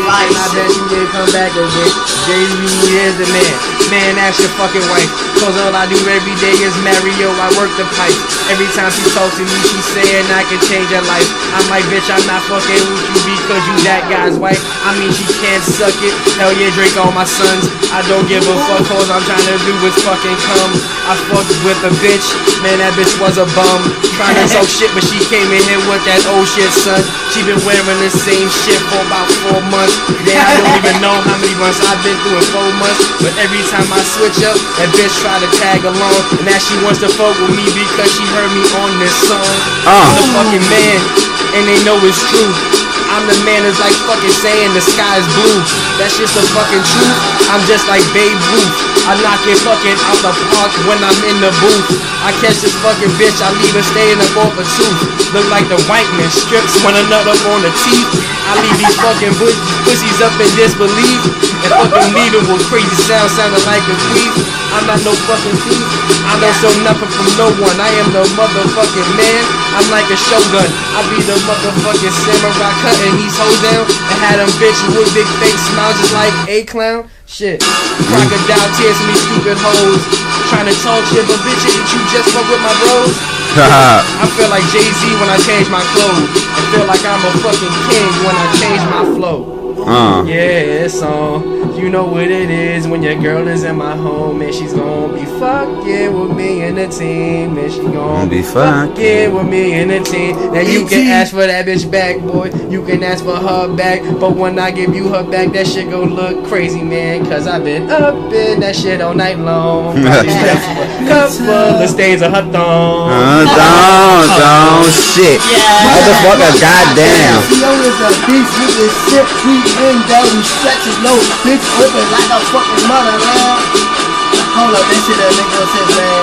I bet you didn't come back again. Jay-Z is the man. Man, ask your fucking wife. Cause all I do every day is marry yo. I work the pipe. Every time she talks to me, she saying I can change her life. I'm like, bitch, I'm not fucking with you because you that guy's wife. I mean, she can't suck it. Hell yeah, Drake, all my sons. I don't give a fuck, cause I'm trying to do is fucking come. I fucked with a bitch. Man, that bitch was a bum. Trying to talk shit, but she came in here with that old shit, son. She been wearing the same shit for about 4 months. Yeah, I don't even know how many months I've been through in 4 months. But every time I switch up, that bitch try to tag along. And now she wants to fuck with me because she heard me on this song. I'm the fucking man, and they know it's true. I'm the man that's like fucking saying the sky is blue. That's just the fucking truth. I'm just like Babe Ruth. I knock it fucking out the park when I'm in the booth. I catch this fucking bitch, I leave her staying up off a tooth. Look like the white man strips when a nut up on the teeth. I leave these fucking pussies up in disbelief. And fucking leave it with crazy sound sounding like a thief. I'm not no fucking thief. I don't show nothing from no one. I am the motherfucking man. I'm like a shogun. I be the motherfucking samurai cutting these hoes down. And had them bitches with big fake smiles just like a clown. Shit. Crocodile tears from these stupid hoes. Trying to talk shit, but bitch, didn't you just fuck with my bros? I feel like Jay-Z when I change my clothes. I feel like I'm a fucking king when I change my flow. Yeah, it's on. You know what it is when your girl is in my home and she's gonna be fucking with me and the team. And she gonna be fucking with me and the team. Now you can ask for that bitch back, boy. You can ask for her back. But when I give you her back, that shit gon' look crazy, man. Cause I've been up in that shit all night long. Couple of stains of her thong. Don't shit. Motherfucker, goddamn. And down, we stretch his nose, bitch open like a fucking mother, man. Hold up, that shit that nigga says, man.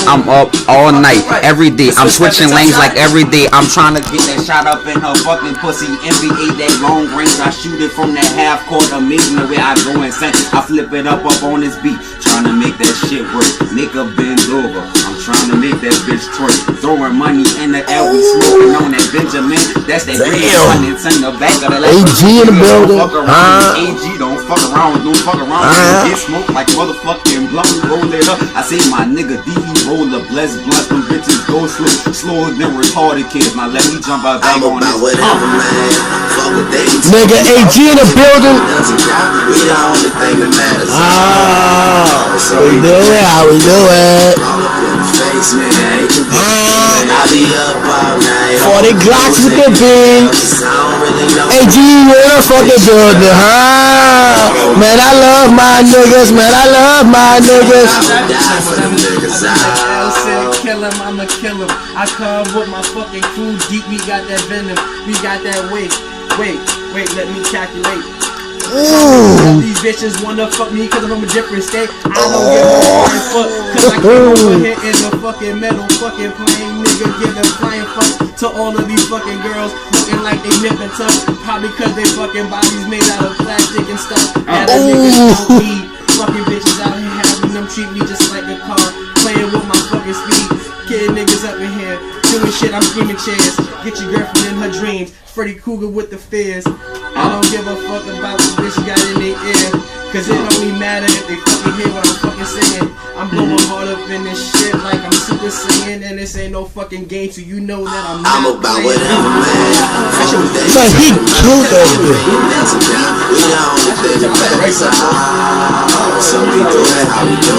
I'm up all night, every day. I'm switching lanes like every day. I'm trying to get that shot up in her fucking pussy. NBA, that long range, I shoot it from that half court. Amazing the way I go insane. I flip it up on this beat, trying to make that shit work. Make her bend over. I'm trying to make that bitch twerk. Throwing money in the air, we smoking on that Benjamin. That's that green one. It's in the back of the left. AG in the building. AG don't fuck around. Don't fuck around. Get smoked like motherfucking blunt. Roll it up. I say my nigga D, he roll the blessed blunt. Them bitches go slower than retarded kids. Now let me jump out back on this. Nigga, AG in the building. We the only thing that matters. We do it, how we do it. Face, man. I be up all night. 40 Glocks with the beat. AG in the fucking building, huh? Man, I love my niggas, man, I love my niggas. Kill him, I'ma kill him. I come with my fucking crew deep. We got that venom, we got that weight. Wait, let me calculate. These bitches wanna fuck me cause I'm from a different state. I don't give a fuck cause I came over here in a fucking metal fucking plane. Nigga giving flying fuck to all of these fucking girls looking like they nip and tuck. Probably cause they fucking bodies made out of plastic and stuff. And the niggas don't need fucking bitches out here having them treat me just like a car. Playing with my fucking speed. Kid niggas up in here doing shit, I'm screaming chairs. Get your girlfriend in her dreams. Freddy Krueger with the fears. I don't give a fuck about what bitch got in their ear. Cause it only matter if they fucking hear what I'm fucking singing. I'm blowing hard up in this shit like I'm super singing. And this ain't no fucking game, so you know that I'm not about whatever, man. So he killed that bitch. We the only thing that matters. So we do it how we do